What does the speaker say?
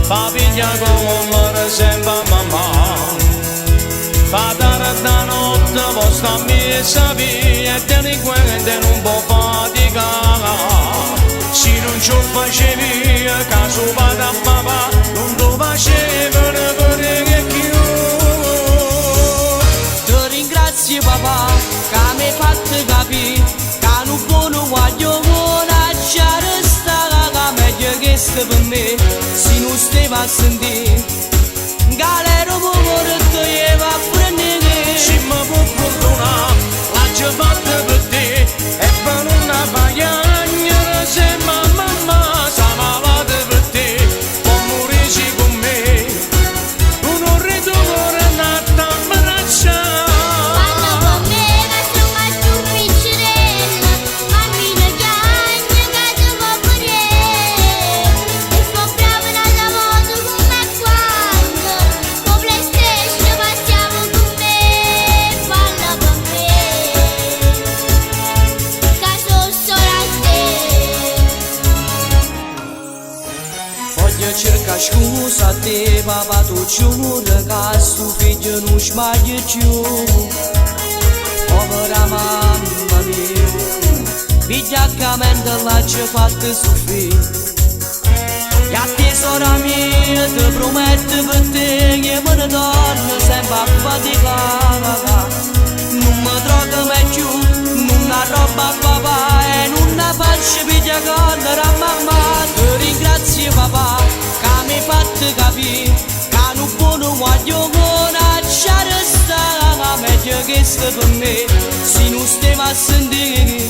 Papiglia come me sembra mamma. Fatare da notte posta mi sapere e delinquente non può faticare. Se non ci facevi caso vada a papà, non lo facevano per più. Ti ringrazio papà che mi hai fatto capire che non buono voglio lasciare stare, che meglio che sta per me se non stai a sentire. Galero muore e va a prendere. Se mi può perdonare, l'ho fatta per te e per una bagagna se mamma sa malata per te, può morire con me. Un ritorno nato a abbracciare. Parla con me che sono mai più piccerella, cammino chiagna che ti può morire. E sono brava nella moto con me quando con PlayStation passiamo con me. Parla con me che sono solo a te. Voglio cercare scusa a te papà, tu giuro che sto figlio non sbaglia più. Povera mamma mia, vigliaccamente l'ha fatta soffrire. E a te sorella mia ti prometto per te che me ne torno sempre a faticare. Non mi trovo mai più, non la roba a papà e non la faccio piglia correre a mamma. Ti ringrazio papà che mi hai fatto capire che non buono voglio lasciare stare, meglio che sta per me se non stai a sentire.